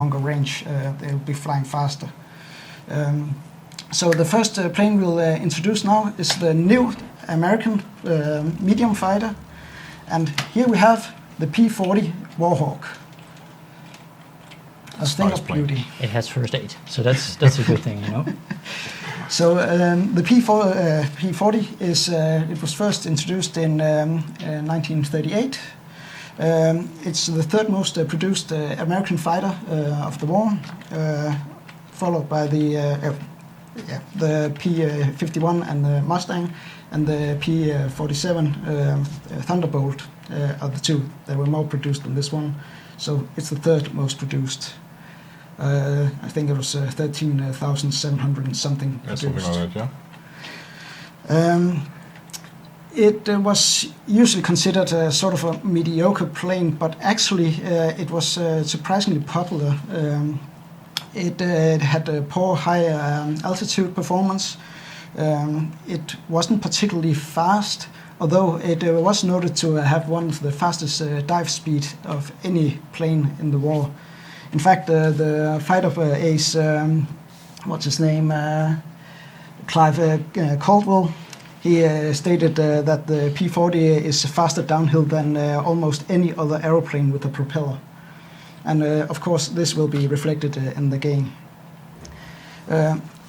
longer range, they'll be flying faster. So the first plane we'll introduce now is the new American medium fighter, and here we have the P40 Warhawk. A thing of beauty. It has first aid, so that's a good thing, you know. So the P40 is it was first introduced in 1938. It's the third most produced American fighter of the war, followed by the P-51 and the Mustang, and the P-47 Thunderbolt are the two that were more produced than this one. So it's the third most produced. I think it was 13,700 and something produced. Something like that, yeah. It was usually considered a sort of a mediocre plane, but actually it was surprisingly popular. It had a poor high altitude performance. It wasn't particularly fast, although it was noted to have one of the fastest dive speed of any plane in the war. In fact, the fighter ace, what's his name, Clive Caldwell, he stated that the P40 is faster downhill than almost any other aeroplane with a propeller. And of course, this will be reflected in the game.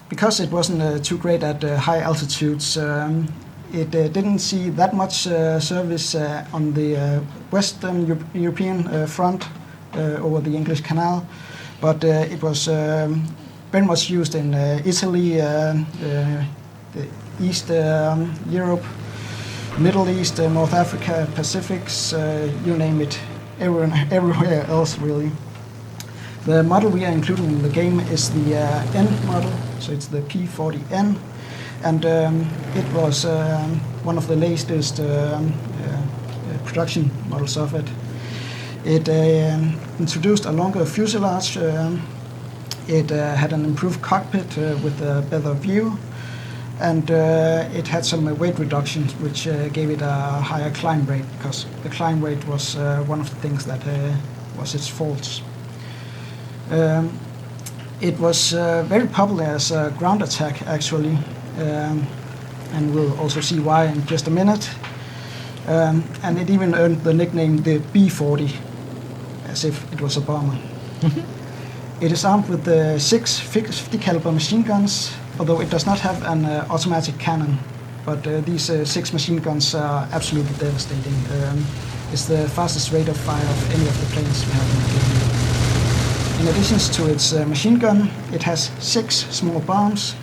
Because it wasn't too great at high altitudes, it didn't see that much service on the Western European front over the English Canal, but it was very much used in Italy, East Europe, Middle East, North Africa, Pacifics, you name it, everywhere else really. The model we are including in the game is the N model, so it's the P40N, and it was one of the latest production models of it. It introduced a longer fuselage, it had an improved cockpit with a better view, and it had some weight reductions which gave it a higher climb rate, because the climb rate was one of the things that was its faults. It was very popular as a ground attack actually, and we'll also see why in just a minute. And it even earned the nickname the B-40, as if it was a bomber. It is armed with 6 50 caliber machine guns, although it does not have an automatic cannon. But these 6 machine guns are absolutely devastating. It's the fastest rate of fire of any of the planes we have in the game. In addition to its machine gun, it has 6 small bombs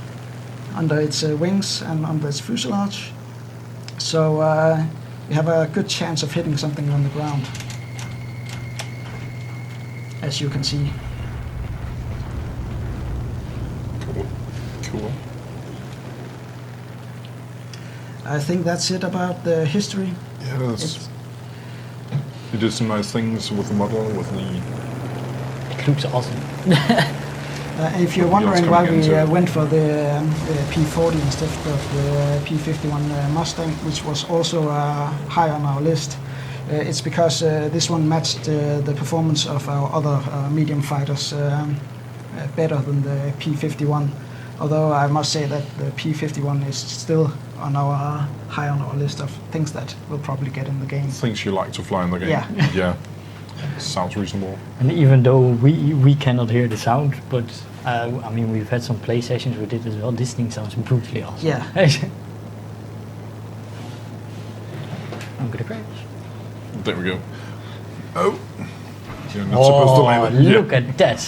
under its wings and under its fuselage. So you have a good chance of hitting something on the ground, as you can see. Cool. I think that's it about the history. Yeah, you did some nice things with the model, with the... It looks awesome. If you're wondering why we went for the P40 instead of the P-51 Mustang, which was also high on our list, it's because this one matched the performance of our other medium fighters better than the P-51. Although I must say that the P-51 is still on high on our list of things that we'll probably get in the game. Things you like to fly in the game. Yeah. Yeah. Sounds reasonable. And even though we cannot hear the sound, but I mean, we've had some play sessions with it as well. This thing sounds brutally awesome. Yeah. I'm gonna crash. There we go. Oh. You're not supposed to land it. Look at that.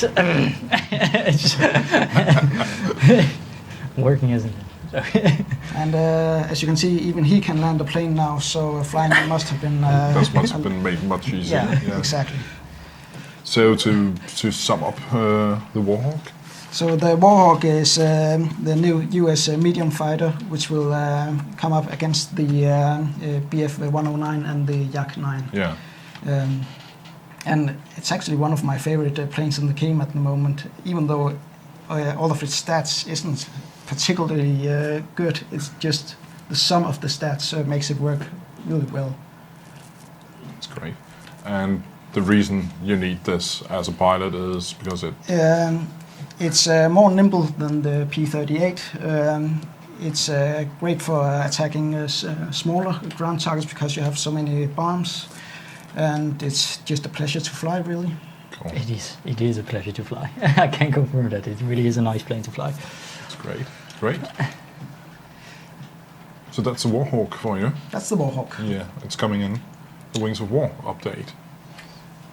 Working, isn't it? And as you can see, even he can land a plane now, so flying must have been... that must have been made much easier. Yeah, exactly. So to sum up the Warhawk? So the Warhawk is the new US medium fighter, which will come up against the BF-109 and the Yak-9. Yeah. And it's actually one of my favorite planes in the game at the moment, even though all of its stats isn't particularly good. It's just the sum of the stats makes it work really well. That's great. And the reason you need this as a pilot is because It's more nimble than the P-38. It's great for attacking smaller ground targets because you have so many bombs, and it's just a pleasure to fly, really. cool. It is a pleasure to fly. I can confirm that. It really is a nice plane to fly. That's great. Great. So that's the Warhawk for you. That's the Warhawk. Yeah, it's coming in. The Wings of War update.